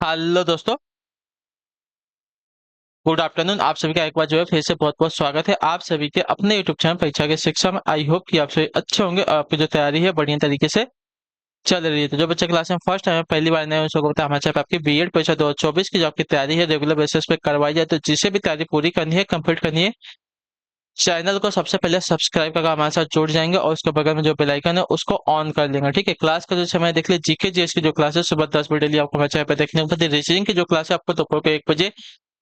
Hello दोस्तों। Good afternoon. आप सभी का एक बार जो है फिर से बहुत बहुत स्वागत है आप सभी के अपने यूट्यूब चैनल परीक्षा के शिक्षा में। आई होप कि आप सभी अच्छे होंगे और आपकी जो तैयारी है बढ़िया तरीके से चल रही है। तो जो बच्चे क्लास में फर्स्ट टाइम पहली बार नए हैं, उसको बताया हमारे चैनल पे आपकी बीएड परीक्षा 2024 की जो आपकी तैयारी है रेगुलर बेसिस पे करवाई जाए। तो जिसे भी तैयारी पूरी करनी है, कंप्लीट करनी है, चैनल को सबसे पहले सब्सक्राइब करके हमारे साथ जुड़ जाएंगे और उसके बगल में जो बेल आइकन है उसको ऑन कर लेंगे। ठीक है। क्लास का जो समय देख लीजिए, जीके जीएस की जो क्लास है सुबह 10 बजे डेली आपको हमारे चैनल पे देखने को मिलती है। रीजनिंग की जो क्लास है आपको दोपहर को 1 बजे,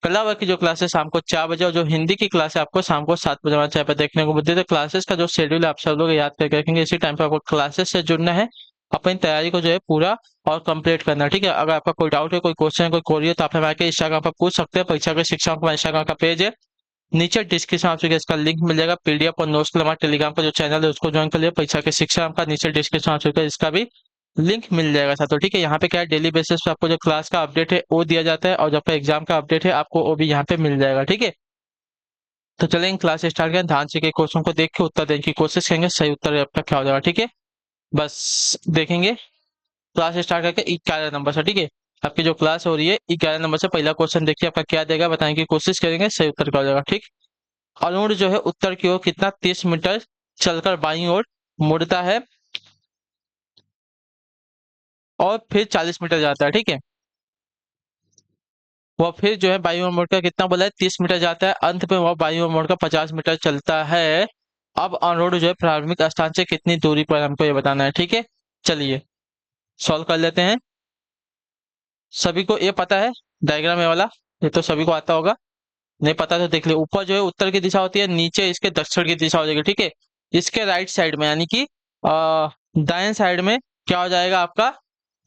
कला वर्ग की जो क्लास है शाम को 4 बजे, और जो हिंदी की क्लास है आपको शाम को 7 बजे हमारे चैनल पे देखने को मिलती है। तो क्लासेस का जो शेड्यूल है आप सब लोग याद करके रखेंगे। इसी टाइम पे आपको क्लासेस से जुड़ना है, अपनी तैयारी को जो है पूरा और कंप्लीट करना है। ठीक है। अगर आपका कोई डाउट है, कोई क्वेश्चन है, कोई क्वेरी है, तो आप हमारे इंस्टाग्राम पर पूछ सकते हैं। परीक्षा के शिक्षा का इंस्टाग्राम का पेज है, नीचे डिस्क्रिप्शन आपको इसका लिंक मिल जाएगा। पीडीएफ और नोट्स के लिए हमारे टेलीग्राम का जो चैनल है उसको ज्वाइन कर लिया। परीक्षा के शिक्षा का नीचे डिस्क्रिप्शन आपको इसका भी लिंक मिल जाएगा था। तो ठीक है, यहाँ पे क्या है, डेली बेसिस पे आपको जो क्लास का अपडेट है वो दिया जाता है, और जो आपका एग्जाम का अपडेट है आपको वो भी यहाँ पे मिल जाएगा। ठीक है। तो चलेंगे क्लास स्टार्ट करें। ध्यान से के क्वेश्चन को देख के उत्तर देने की कोशिश करेंगे, सही उत्तर आपका क्या हो जाएगा। ठीक है। बस देखेंगे क्लास स्टार्ट करके 11 नंबर से। ठीक है। आपकी जो क्लास हो रही है 11 नंबर से पहला क्वेश्चन देखिए आपका क्या देगा, बताने की कोशिश करेंगे, सही उत्तर क्या हो जाएगा। ठीक। अरुण जो है उत्तर की ओर कितना 30 मीटर चलकर बाईं ओर मुड़ता है और फिर 40 मीटर जाता है। ठीक है। वह फिर जो है बाईं ओर मुड़कर कितना बोला है, 30 मीटर जाता है। अंत में वह बाईं ओर मुड़कर 50 मीटर चलता है। अब अरुण जो है प्रारंभिक स्थान से कितनी दूरी पर, हमको ये बताना है। ठीक है। चलिए सॉल्व कर लेते हैं। सभी को ये पता है डायग्राम ये वाला, ये तो सभी को आता होगा। नहीं पता तो देख ले। ऊपर जो है उत्तर की दिशा होती है, नीचे इसके दक्षिण की दिशा हो जाएगी। ठीक है। इसके राइट साइड में यानी कि दाएं साइड में क्या हो जाएगा आपका,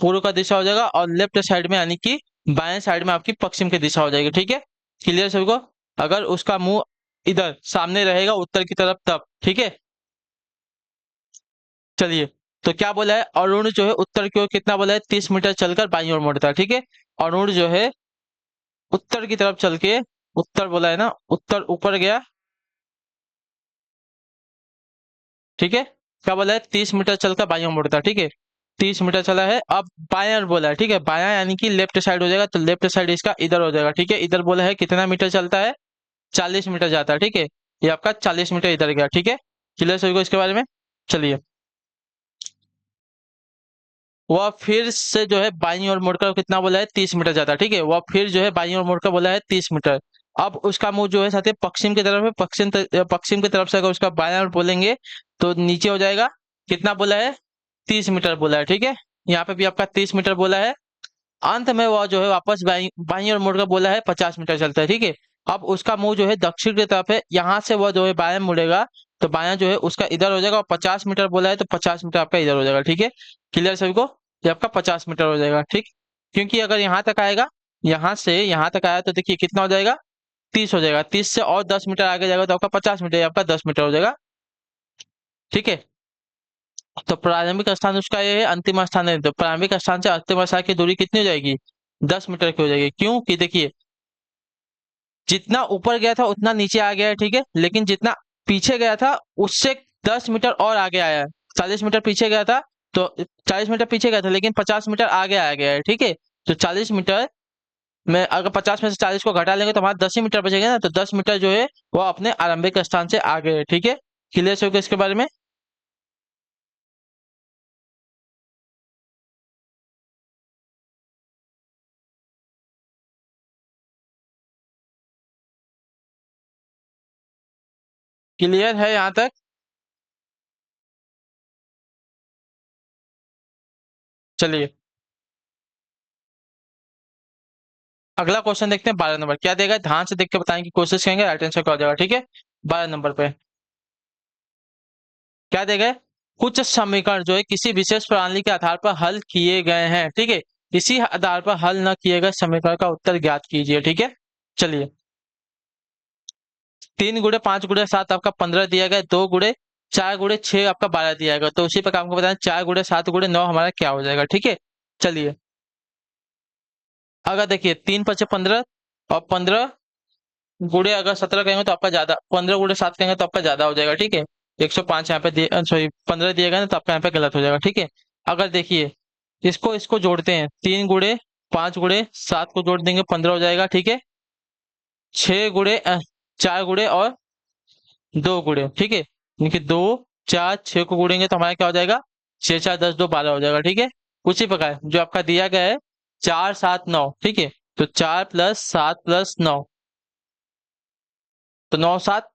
पूर्व का दिशा हो जाएगा, और लेफ्ट साइड में यानी कि बाएं साइड में आपकी पश्चिम की दिशा हो जाएगी। ठीक है। क्लियर सभी को। अगर उसका मुंह इधर सामने रहेगा उत्तर की तरफ तब। ठीक है। चलिए, तो क्या बोला है, अरुण जो है उत्तर की ओर कितना बोला है, 30 मीटर चलकर बाईं ओर मुड़ता है। ठीक है। अरुण जो है उत्तर की तरफ चल के, उत्तर बोला है ना, उत्तर ऊपर गया। ठीक है। क्या बोला है, 30 मीटर चलकर बाईं ओर मुड़ता है। ठीक है। 30 मीटर चला है, अब बायां ओर बोला है। ठीक है। बायां यानी कि लेफ्ट साइड हो जाएगा, तो लेफ्ट साइड इसका इधर हो जाएगा। ठीक है। इधर बोला है कितना मीटर चलता है, 40 मीटर जाता है। ठीक है। ये आपका 40 मीटर इधर गया। ठीक है। क्लियर सभी को इसके बारे में। चलिए, वह फिर से जो है बाईं ओर मुड़कर कितना बोला है, 30 मीटर जाता है। ठीक है। वह फिर जो है बाईं ओर मुड़कर बोला है 30 मीटर। अब उसका मुंह जो है साथी पश्चिम की तरफ है, पश्चिम की तरफ से अगर उसका बायां ओर बोलेंगे तो नीचे हो जाएगा। कितना बोला है, 30 मीटर बोला है। ठीक है। यहाँ पे भी आपका 30 मीटर बोला है। अंत में वह जो है वापस बाई बाईं ओर मुड़कर बोला है 50 मीटर चलता है। ठीक है। अब उसका मुंह जो है दक्षिण की तरफ है, यहाँ से वह जो है बायां मुड़ेगा, तो बायां जो है उसका इधर हो जाएगा, और 50 मीटर बोला है तो 50 मीटर आपका इधर हो जाएगा। ठीक है। क्लियर सभी को। ये आपका 50 मीटर हो जाएगा। ठीक। क्योंकि अगर यहाँ तक आएगा, यहाँ से यहाँ तक आया तो देखिए कितना हो जाएगा, 30 हो जाएगा। 30 से और 10 मीटर आगे जाएगा तो आपका 50 मीटर, आपका 10 मीटर हो जाएगा। ठीक है। तो प्रारंभिक स्थान उसका ये है, अंतिम स्थान है, तो प्रारंभिक स्थान से अंतिम स्थान की दूरी कितनी हो जाएगी, 10 मीटर की हो जाएगी। क्यों कि देखिए जितना ऊपर गया था उतना नीचे आ गया है। ठीक है। लेकिन जितना पीछे गया था उससे 10 मीटर और आगे आया है। 40 मीटर पीछे गया था, तो 40 मीटर पीछे गया था लेकिन 50 मीटर आगे आ गया है। ठीक है। तो 40 मीटर में अगर 50 में से 40 को घटा लेंगे तो हमारा 10 ही मीटर बचेगा ना, तो 10 मीटर जो है वो अपने आरंभिक स्थान से आगे है। ठीक है। क्लियर हो गया इसके बारे में। क्लियर है यहाँ तक। चलिए अगला क्वेश्चन देखते हैं। 12 नंबर क्या देगा, ध्यान से देख के बताने की कोशिश करेंगे, राइट आंसर क्या हो जाएगा। ठीक है। 12 नंबर पे क्या देगा, कुछ समीकरण जो है किसी विशेष प्रणाली के आधार पर हल किए गए हैं। ठीक है। इसी आधार पर हल न किए गए समीकरण का उत्तर ज्ञात कीजिए। ठीक है। चलिए, 3 गुणे 5 गुणे 7 आपका 15 दिया गया, 2 गुणे 4 गुणे 6 आपका 12 दिया गया। तो उसी पर आपको बताना 4 गुणे 7 गुणे 9 हमारा क्या हो जाएगा। ठीक है। चलिए, अगर देखिए 3 × 5 = 15, और 15 गुणे अगर 17 कहेंगे तो आपका ज्यादा, 15 गुणे 7 कहेंगे तो आपका ज्यादा हो जाएगा। ठीक है। 105 यहाँ पे दिए, सॉरी 15 दिया गया ना, तो आपका यहाँ पे गलत हो जाएगा। ठीक है। अगर देखिए इसको इसको जोड़ते हैं, 3 गुणे 5 गुणे 7 को जोड़ देंगे 15 हो जाएगा, ठीक है। 6 गुणे 4 गुणे और 2 गुणे, ठीक है। यानी कि 2 4 6 को गुड़ेंगे तो हमारा क्या हो जाएगा, 6 4 10 2 12 हो जाएगा, ठीक है। उसी प्रकार जो आपका दिया गया है 4 7 9, ठीक है। तो 4 + 7 + 9, तो 9 7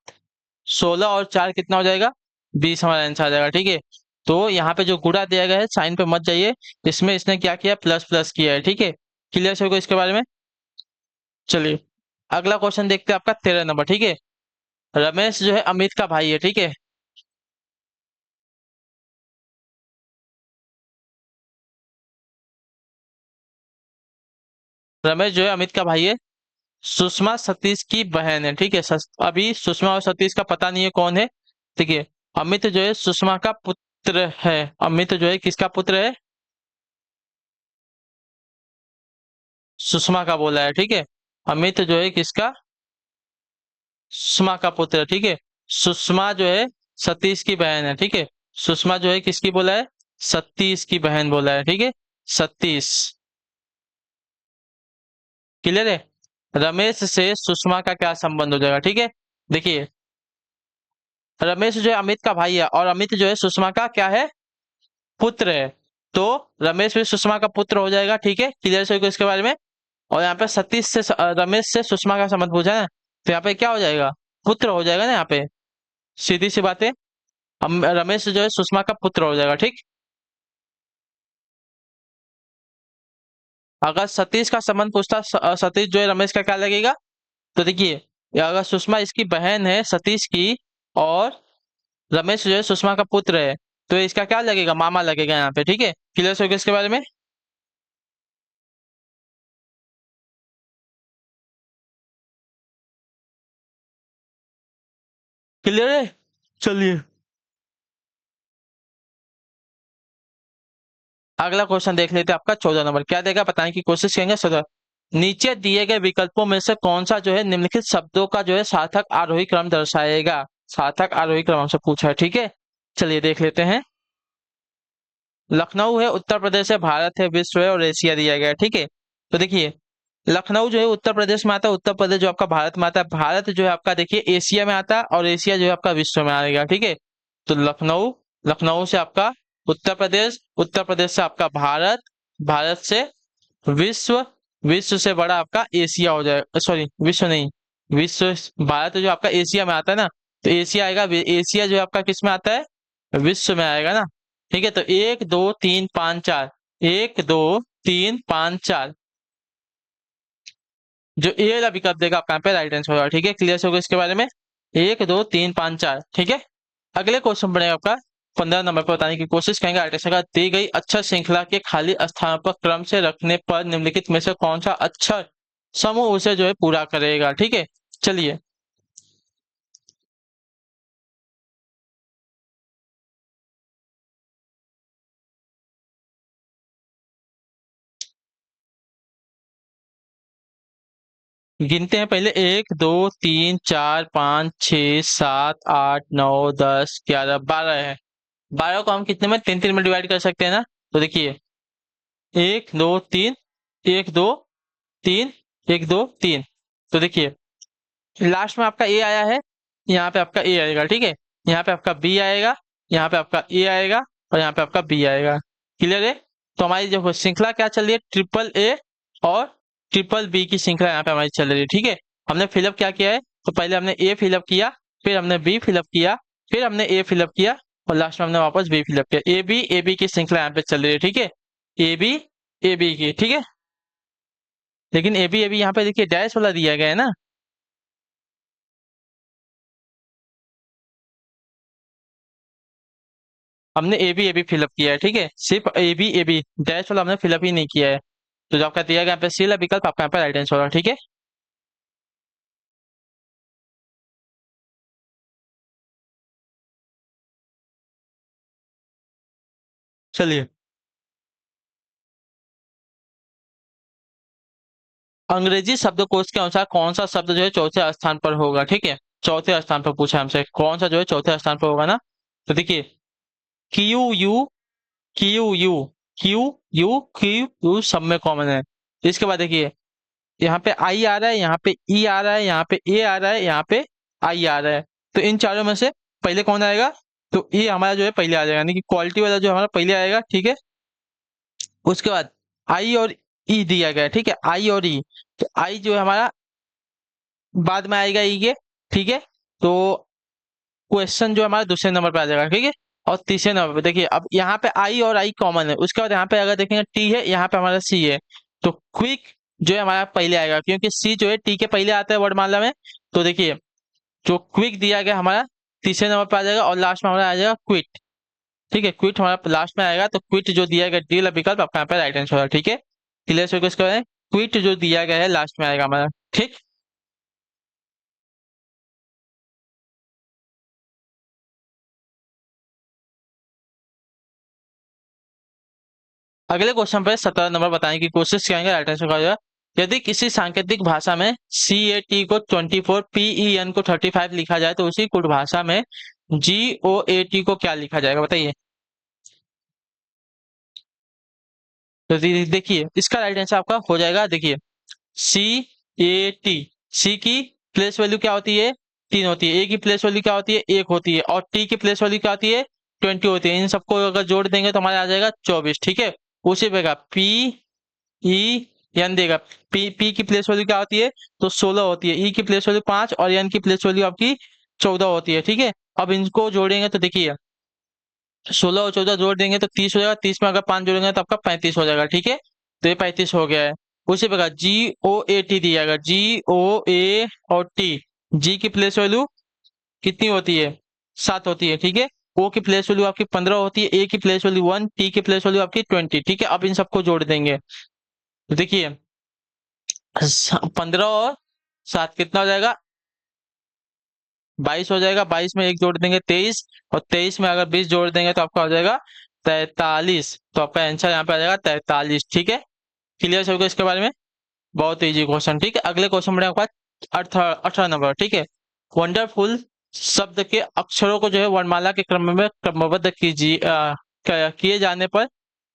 16 और 4 कितना हो जाएगा, 20 हमारा आंसर आ जाएगा, ठीक है। तो यहाँ पे जो गुणा दिया गया है साइन पे मत जाइए, इसमें इसने क्या किया, प्लस प्लस किया है, ठीक है। क्लियर है इसके बारे में। चलिए अगला क्वेश्चन देखते हैं आपका 13 नंबर, ठीक है। रमेश जो है अमित का भाई है, ठीक है। रमेश जो है अमित का भाई है। सुषमा सतीश की बहन है, ठीक है। अभी सुषमा और सतीश का पता नहीं है कौन है, ठीक है। अमित जो है सुषमा का पुत्र है। अमित जो है किसका पुत्र है, सुषमा का बोला है, ठीक है। अमित जो है किसका, सुषमा का पुत्र है, ठीक है। सुषमा जो है सतीश की बहन है, ठीक है। सुषमा जो है किसकी बोला है, सतीश की बहन बोला है, ठीक है। सतीश, क्लियर है। रमेश से सुषमा का क्या संबंध हो जाएगा, ठीक है। देखिए रमेश जो है अमित का भाई है और अमित जो है सुषमा का क्या है, पुत्र है। तो रमेश भी सुषमा का पुत्र हो जाएगा, ठीक है। क्लियर से इसके बारे में। और यहाँ पे सतीश से रमेश से सुषमा का संबंध पूछा है ना, तो यहाँ पे क्या हो जाएगा, पुत्र हो जाएगा ना यहाँ पे, सीधी सी बात है। रमेश जो है सुषमा का पुत्र हो जाएगा, ठीक। अगर सतीश का संबंध पूछता सतीश जो है रमेश का क्या लगेगा, तो देखिए अगर सुषमा इसकी बहन है सतीश की और रमेश जो है सुषमा का पुत्र है, तो इसका क्या लगेगा, मामा लगेगा यहाँ पे, ठीक है। क्लियर हो गया इसके बारे में। क्लियर है। चलिए अगला क्वेश्चन देख लेते हैं आपका 14 नंबर, क्या देगा बताने की कोशिश करेंगे। 14, नीचे दिए गए विकल्पों में से कौन सा जो है निम्नलिखित शब्दों का जो है सार्थक आरोही क्रम दर्शाएगा। सार्थक आरोही क्रम हमसे पूछा है, ठीक है। चलिए देख लेते हैं। लखनऊ है, उत्तर प्रदेश है, भारत है, विश्व है और एशिया दिया गया है, ठीक है। तो देखिए लखनऊ जो है उत्तर प्रदेश में आता है, उत्तर प्रदेश जो आपका भारत में आता है, भारत जो है आपका देखिए एशिया में आता है और एशिया जो है आपका विश्व में आएगा, ठीक है। तो लखनऊ, लखनऊ से आपका उत्तर प्रदेश, उत्तर प्रदेश से आपका भारत, भारत से विश्व, विश्व से बड़ा आपका एशिया हो जाएगा, सॉरी विश्व नहीं, विश्व, भारत जो आपका एशिया में आता है ना, तो एशिया आएगा, एशिया जो आपका किस में आता है, विश्व में आएगा ना, ठीक है। तो 1 2 3 5 4, 1 2 3 5 4, जो ए वाला विकल्प देगा आपका यहाँ पे राइट आंसर होगा, ठीक है। क्लियर होगा इसके बारे में। 1 2 3 5 4, ठीक है। अगले क्वेश्चन बढ़ेगा आपका 15 नंबर पर, बताने की कोशिश करेंगे आर्टिस्ट का दी गई अक्षर श्रृंखला के खाली स्थान पर क्रम से रखने पर निम्नलिखित में से कौन सा अक्षर समूह उसे जो है पूरा करेगा, ठीक है। चलिए गिनते हैं पहले, 1 2 3 4 5 6 7 8 9 10 11 12 है। 12 को हम कितने में, 3 3 में डिवाइड कर सकते हैं ना। तो देखिए 1 2 3, 1 2 3, 1 2 3, तो देखिए लास्ट में आपका ए आया है, यहाँ पे आपका ए आएगा, ठीक है। यहाँ पे आपका बी आएगा, यहाँ पे आपका ए आएगा और यहाँ पे आपका बी आएगा। क्लियर है। तो हमारी जो श्रृंखला क्या चल रही है, ट्रिपल ए और ट्रिपल बी की श्रृंखला यहाँ पे हमारी चल रही है, ठीक है। हमने फिलअप क्या किया है, तो पहले हमने ए फिलअप किया, फिर हमने बी फिलअप किया, फिर हमने ए फिलअप किया और लास्ट में हमने वापस बी फिलअप किया। ए बी की श्रृंखला यहाँ पे चल रही है, ठीक है। ए बी की, ठीक है। लेकिन ए बी यहाँ पे देखिए डैश वाला दिया गया है ना, हमने ए बी फिलअप किया है, ठीक है। सिर्फ ए बी डैश वाला हमने फिलअप ही नहीं किया है। तो जो आपका दिया गया यहाँ पे सी वाला विकल्प आपका यहाँ पे राइट आंसर होगा, ठीक है। चलिए अंग्रेजी शब्दकोश के अनुसार कौन सा शब्द जो है चौथे स्थान पर होगा, ठीक है। चौथे स्थान पर पूछा है हमसे कौन सा जो है चौथे स्थान पर होगा ना। तो देखिए Q U, Q U, Q U, Q U सब में कॉमन है। इसके बाद देखिए यहाँ पे आई आ रहा है, यहाँ पे ई आ रहा है, यहाँ पे ए आ रहा है, यहाँ पे आई आ रहा है। तो इन चारों में से पहले कौन आएगा? तो ए हमारा जो है पहले आ जाएगा, यानी कि क्वालिटी वाला जो हमारा पहले आएगा, ठीक है। उसके बाद आई और ई दिया गया है, ठीक है, आई और ई। तो आई जो है हमारा बाद में आएगा ई के, ठीक है। तो क्वेश्चन जो हमारा दूसरे नंबर पे आ जाएगा, ठीक है। और तीसरे नंबर पे देखिए, अब यहाँ पे आई और आई कॉमन है। उसके बाद यहाँ पे अगर देखेंगे टी है, यहाँ पे हमारा सी है। तो क्विक जो है हमारा पहले आएगा, क्योंकि सी जो है टी के पहले आता है वर्णमाला में। तो देखिए जो क्विक दिया गया हमारा तीसरे नंबर पे आ जाएगा, और लास्ट में हमारा आ जाएगा क्विट, ठीक है। क्विट हमारा लास्ट में आएगा, तो क्विट जो दिया गया डी वाला विकल्प आपका यहाँ पे राइट आंसर है, ठीक है। क्लियर से इसके बाद क्विट जो दिया गया है लास्ट में आएगा हमारा, ठीक। अगले क्वेश्चन पे 17 नंबर बताने की कोशिश करेंगे, राइट आंसर का हो जाएगा। यदि किसी सांकेतिक भाषा में सी ए टी को 24, पी ई एन को 35 लिखा जाए, तो उसी कुट भाषा में जी ओ ए टी को क्या लिखा जाएगा, बताइए। तो देखिए इसका राइट आंसर आपका हो जाएगा, देखिए सी ए टी। सी की प्लेस वैल्यू क्या होती है? 3 होती है। ए की प्लेस वैल्यू क्या होती है? 1 होती है। और टी की प्लेस वैल्यू क्या होती है? 20 होती है। इन सबको अगर जोड़ देंगे तो हमारा आ जाएगा 24, ठीक है। उसी प्रकार पी ई एन देगा। पी की प्लेस वैल्यू क्या होती है? तो 16 होती है। ई की प्लेस वैल्यू 5 और एन की प्लेस वैल्यू आपकी 14 होती है, ठीक है। अब इनको जोड़ेंगे तो देखिए 16 और 14 जोड़ देंगे तो 30 हो जाएगा। 30 में अगर 5 जोड़ेंगे तो आपका 35 हो जाएगा, ठीक है। तो ये 35 हो गया है। उसी प्रकार जी ओ ए टी दिया गया, जी ओ ए और टी। जी की प्लेस वैल्यू कितनी होती है? 7 होती है, ठीक है। ओ की प्लेस वैल्यू आपकी 15 होती है। ए की प्लेस वैल्यू 1, टी की प्लेस वैल्यू आपकी 20, ठीक है। अब इन सबको जोड़ देंगे तो देखिए 15 और 7 कितना हो जाएगा? 22 हो जाएगा। 22 में एक जोड़ देंगे 23, और 23 में अगर 20 जोड़ देंगे तो आपका हो जाएगा 43। तो आपका आंसर यहाँ पे आ जाएगा 43, ठीक है। क्लियर सबको इसके बारे में? बहुत इजी क्वेश्चन, ठीक है। अगले क्वेश्चन बढ़े आपका 18 नंबर, ठीक है। वंडरफुल शब्द के अक्षरों को जो है वर्णमाला के क्रम में क्रमबद्ध किए जाने पर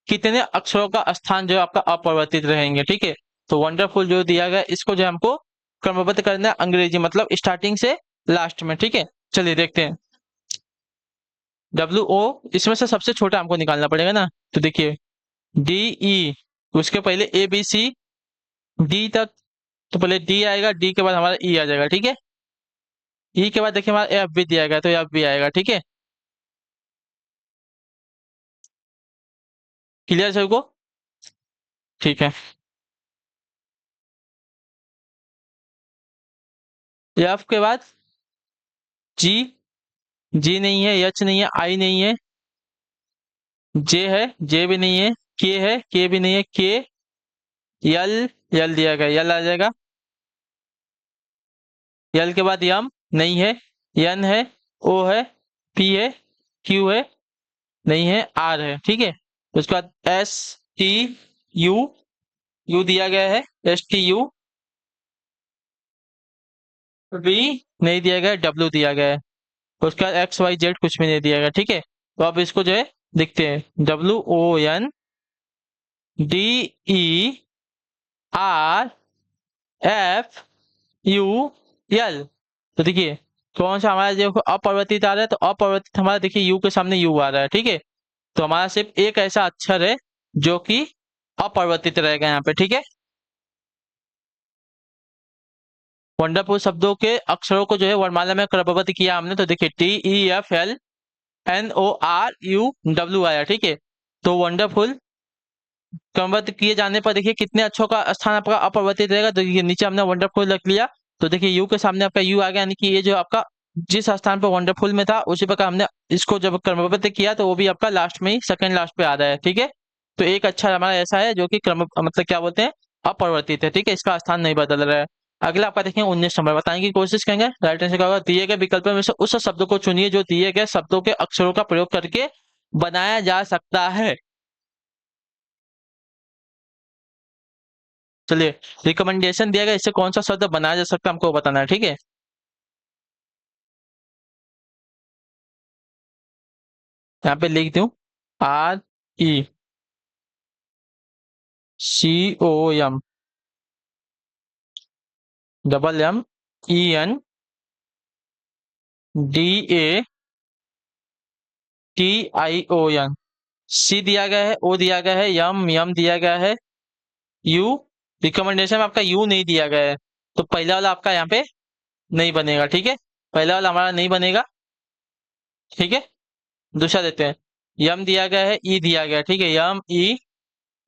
कितने अक्षरों का स्थान जो है आपका अपरिवर्तित रहेंगे, ठीक है। तो वंडरफुल जो दिया गया इसको जो है हमको क्रमबद्ध करना है, अंग्रेजी मतलब स्टार्टिंग से लास्ट में, ठीक है। चलिए देखते हैं। डब्ल्यू ओ, इसमें से सबसे छोटा हमको निकालना पड़ेगा ना। तो देखिए डी ई, उसके पहले ए बी सी डी तक। तो पहले डी आएगा, डी के बाद हमारा ई आ जाएगा, ठीक है। ई के बाद देखिए हमारा एफ भी दिया गया, तो एफ भी आएगा, ठीक है। क्लियर सबको? ठीक है। एफ के बाद जी, जी नहीं है, एच नहीं है, आई नहीं है, जे है, जे भी नहीं है, के है, के भी नहीं है, के, यल, यल दिया गया, यल आ जाएगा। यल के बाद यम नहीं है, एन है, ओ है, पी है, क्यू है, नहीं है, आर है, ठीक है। उसके बाद एस टी यू, यू दिया गया है, एस टी यू। वी नहीं दिया गया है, डब्ल्यू दिया गया है। उसके बाद एक्स वाई जेड कुछ भी नहीं दिया गया, ठीक है। तो अब इसको जो है लिखते हैं, W O N D E R F U L. तो देखिए कौन सा हमारा जो अपरिवर्तित आ रहा है, तो अपरिवर्तित हमारा देखिए यू के सामने यू आ रहा है, ठीक है। तो हमारा सिर्फ एक ऐसा अक्षर है जो कि अपरिवर्तित रहेगा यहाँ पे, ठीक है। वंडरफुल शब्दों के अक्षरों को जो है वर्णमाला में क्रमबद्ध किया हमने, तो देखिए T E F L N O R U W आया, ठीक है। तो वंडरफुल क्रमबद्ध किए जाने पर देखिए कितने अक्षरों का स्थान आपका अपरिवर्तित रहेगा। तो देखिए नीचे हमने वंडरफुल रख लिया, तो देखिए यू के सामने आपका यू आ गया, यानी कि ये जो आपका जिस स्थान पर वंडरफुल में था उसी प्रकार हमने इसको जब क्रमबद्ध किया तो वो भी आपका लास्ट में ही सेकंड लास्ट पे आ रहा है, ठीक है। तो एक अक्षर हमारा ऐसा है जो कि क्रम मतलब क्या बोलते हैं, अपरिवर्तित है, ठीक है, इसका स्थान नहीं बदल रहा है। अगला आपका देखें 19 नंबर, बताने की कोशिश करेंगे। राइट आंसर क्या होगा? दिए गए विकल्प में से उस शब्द को चुनिए जो दिए गए शब्दों के अक्षरों का प्रयोग करके बनाया जा सकता है। चलिए रिकमेंडेशन दिया गया, इससे कौन सा शब्द बनाया जा सकता है हमको बताना है, ठीक है। यहाँ पे लिख दूं आर ई सी ओ एम, WMENDATION। सी दिया गया है, ओ दिया गया है, यम यम दिया गया है, यू रिकमेंडेशन में आपका यू नहीं दिया गया है, तो पहला वाला आपका यहाँ पे नहीं बनेगा। ठीक है, पहला वाला हमारा नहीं बनेगा। ठीक है, दूसरा देते हैं। यम दिया गया है, ई दिया गया है। ठीक है, यम ई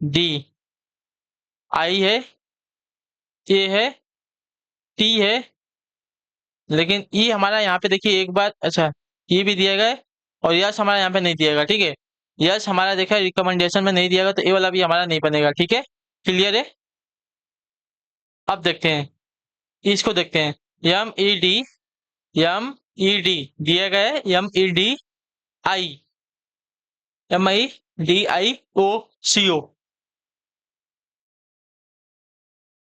डी, आई है, ए है, टी है, लेकिन ई हमारा यहाँ पे देखिए एक बार, अच्छा ई भी दिया गया है और यस हमारा यहाँ पे नहीं दिया गया। ठीक है, यस हमारा देखा रिकमेंडेशन में नहीं दिया गया, तो ए वाला भी हमारा नहीं बनेगा। ठीक है, क्लियर है। अब देखते हैं, इसको देखते हैं। M E D, M E D दिया गया है, M E D I, M I D I O C O,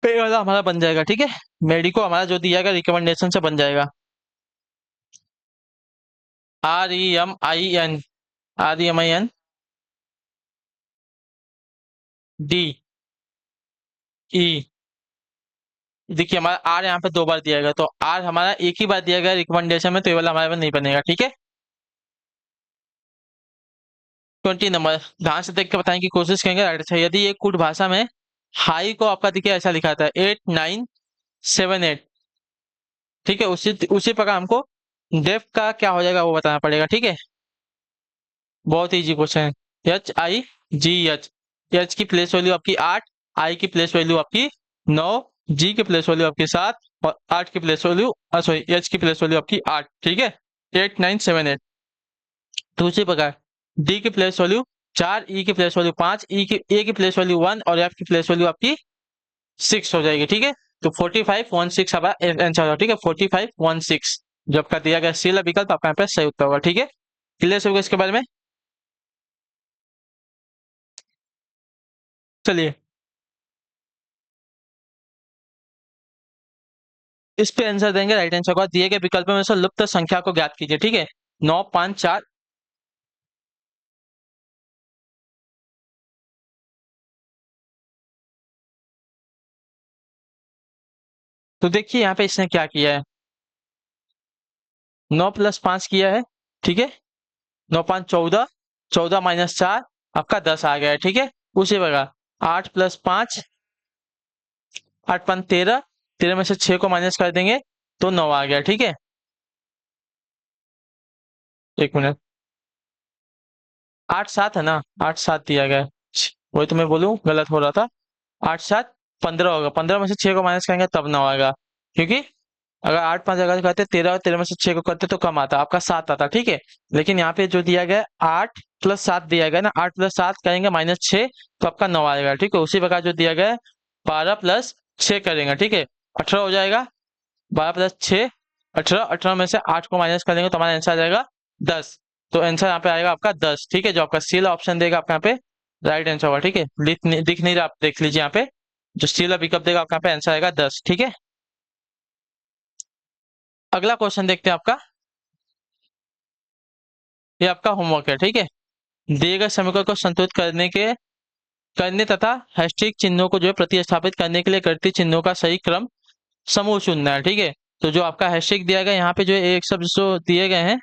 पे वाला हमारा बन जाएगा। ठीक है, मेडिको हमारा जो दिया गया रिकमेंडेशन से बन जाएगा। REMIN, REMIN डी ई, देखिए हमारा आर यहाँ पे दो बार दिया गया, तो आर हमारा एक ही बार दिया गया रिकमेंडेशन में, तो ये वाला हमारे में नहीं बनेगा। ठीक है, 20 नंबर, ध्यान से देख के बताने की कोशिश करेंगे। राइट अच्छा, यदि एक कुट भाषा में हाई को आपका देखिए ऐसा लिखा था 8978। ठीक है, उसी उसी प्रकार हमको डेफ का क्या हो जाएगा वो बताना पड़ेगा। ठीक है, बहुत इजी क्वेश्चन है। HIGH, एच की प्लेस वैल्यू आपकी 8, आई की प्लेस वैल्यू आपकी 9, जी की प्लेस वैल्यू आपकी 7 और 8 की प्लेस वैल्यू, सॉरी एच की प्लेस वैल्यू आपकी 8। ठीक है, 8978। दूसरी प्रकार डी की प्लेस वैल्यू 4, ई की प्लेस वैल्यू 5, ई की ए की प्लेस वैल्यू 1 और एफ की प्लेस वैल्यू आपकी 6 हो जाएगी। ठीक है, तो 4516 हमारा आंसर होगा। ठीक है, 4516 जो आपका दिया गया सी वाला विकल्प आपका यहाँ पे सही उत्तर होगा। ठीक है, क्लियर होगा इसके बारे में। चलिए इस पे आंसर देंगे। राइट आंसर का दिए गए विकल्प में से लुप्त संख्या को ज्ञात कीजिए। ठीक है, 954। तो देखिए यहाँ पे इसने क्या किया है, 9+5 किया है। ठीक है, 9×5 = 14, 14 - 4 आपका 10 आ गया है। ठीक है, उसी प्रकार 8+5, 8×5 = 13, 13 में से 6 को माइनस कर देंगे तो 9 आ गया। ठीक है, एक मिनट, 8 7 है ना, 8 7 दिया गया है, वही तो मैं बोलूँ गलत हो रहा था। 8 7 15 होगा, 15 में से 6 को माइनस करेंगे तब 9 आएगा, क्योंकि अगर 8 5 अगर करते 13 और 13 में से 6 को करते तो कम आता, आपका 7 आता। ठीक है, लेकिन यहाँ पे जो दिया गया 8+7 दिया गया ना, 8+7 करेंगे -6 तो आपका 9 आएगा। ठीक है, उसी प्रकार जो दिया गया 12+6 करेंगे। ठीक है, 18 हो जाएगा, 12+6 18, 18 में से 8 को माइनस करेंगे तो हमारा आंसर आ जाएगा 10। तो आंसर यहाँ पे आएगा आपका 10। ठीक है, जो आपका सी वाला ऑप्शन देगा आपका यहाँ पे राइट आंसर होगा। ठीक है, दिख नहीं रहा, आप देख लीजिए यहाँ पे जो सी वाला विकल्प देगा आपका यहाँ पे आंसर आएगा 10। ठीक है, अगला क्वेश्चन देखते हैं आपका, ये आपका होमवर्क है। ठीक है, दिए गए समीकरण को संतुलित करने तथा हैशटैग चिन्हों को जो है प्रतिस्थापित करने के लिए गणितीय चिन्हों का सही क्रम समूह चुनना है। ठीक है, तो जो आपका हैशटैग दिया गया यहाँ पे जो एक शब्द जो दिए गए हैं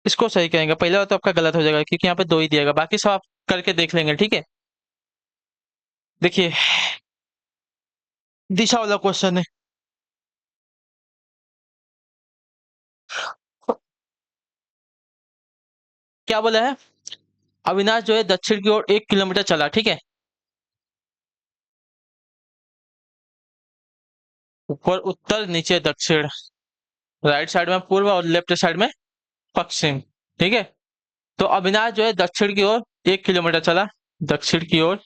इसको सही करेंगे। पहला तो आपका गलत हो जाएगा क्योंकि यहाँ पे 2 ही दिएगा, बाकी सब आप करके देख लेंगे। ठीक है, देखिए दिशा वाला क्वेश्चन है, क्या बोला है, अविनाश जो है दक्षिण की ओर 1 किलोमीटर चला। ठीक है, ऊपर उत्तर, नीचे दक्षिण, राइट साइड में पूर्व और लेफ्ट साइड में पश्चिम। ठीक है, तो अविनाश जो है दक्षिण की ओर 1 किलोमीटर चला, दक्षिण की ओर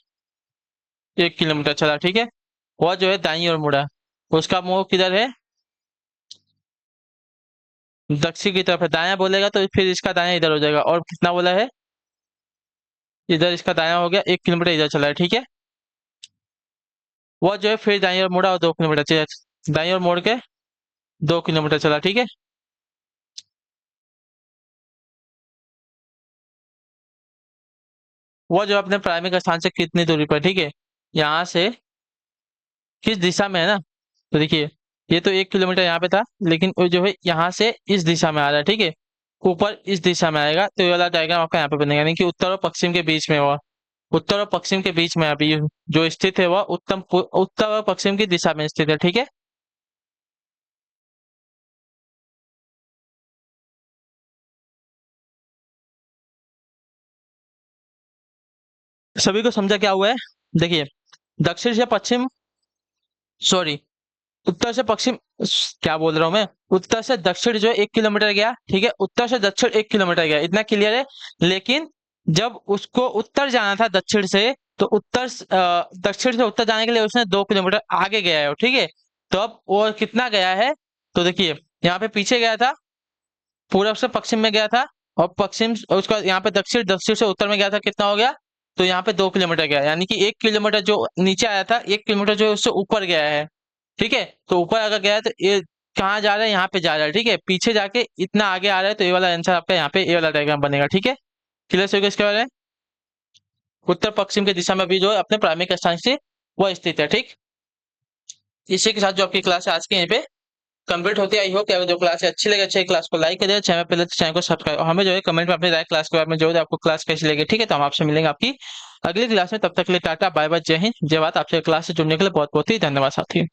1 किलोमीटर चला। ठीक है, वह जो है दाईं ओर मुड़ा, उसका मुंह किधर है, दक्षिण की तरफ है। दाया बोलेगा तो फिर इसका दाया इधर हो जाएगा, और कितना बोला है, इधर इसका दाया हो गया, 1 किलोमीटर इधर चला है। ठीक है, वह जो है फिर दाई ओर मुड़ा और 2 किलोमीटर चला, दाई ओर मोड़ के 2 किलोमीटर चला। ठीक है, वह जो अपने प्राथमिक स्थान से कितनी दूरी पर, ठीक है, यहाँ से किस दिशा में है ना, तो देखिए ये तो 1 किलोमीटर यहाँ पे था, लेकिन वो जो है यहाँ से इस दिशा में आ रहा है, ठीक है, ऊपर इस दिशा में आएगा, तो ये वाला डायग्राम आपका यहाँ पे बनेगा, यानी कि उत्तर और पश्चिम के बीच में हुआ, उत्तर और पश्चिम के बीच में अभी जो स्थित है वह उत्तर और पश्चिम की दिशा में स्थित है, ठीक है। सभी को समझा क्या हुआ है? देखिए, दक्षिण से पश्चिम, सॉरी, उत्तर से पश्चिम, क्या बोल रहा हूं मैं, उत्तर से दक्षिण जो 1 किलोमीटर गया, ठीक है, उत्तर से दक्षिण 1 किलोमीटर गया, इतना क्लियर है। लेकिन जब उसको उत्तर जाना था दक्षिण से, तो दक्षिण से उत्तर जाने के लिए उसने 2 किलोमीटर आगे गया है, ठीक है। तो अब और कितना गया है, तो देखिए यहाँ पे पीछे गया था, पूरब से पश्चिम में गया था, और पश्चिम उसका यहाँ पे दक्षिण, दक्षिण से उत्तर में गया था, कितना हो गया, तो यहाँ पे 2 किलोमीटर गया, यानी कि 1 किलोमीटर जो नीचे आया था, 1 किलोमीटर जो है उससे ऊपर गया है, ठीक है। तो ऊपर अगर गया है तो ये कहाँ जा रहा है, यहाँ पे जा रहा है, ठीक है, पीछे जाके इतना आगे आ रहा है, तो ये वाला आंसर आपका यहाँ पे ये वाला डायग्राम बनेगा, ठीक है। क्लियर हो गया इसके बारे में? उत्तर पश्चिम की दिशा में भी जो है अपने प्राथमिक स्थान से वह स्थित है, ठीक। इसी के साथ जो आपकी क्लास है आज के यहीं पे कंप्लीट होती है। आई होप कि अगर जो क्लास है अच्छी लगे, अच्छी क्लास को लाइक करिए, चैनल पहले तो चैनल को सब्सक्राइब, और हमें जो है कमेंट में अपनी राय क्लास के बारे में जो है आपको क्लास कैसी लगी, ठीक है। तो हम आपसे मिलेंगे आपकी अगली क्लास में, तब तक के लिए टाटा बाय बाय, जय हिंद जय भारत। आपसे क्लास से जुड़ने के लिए बहुत बहुत ही धन्यवाद साथी।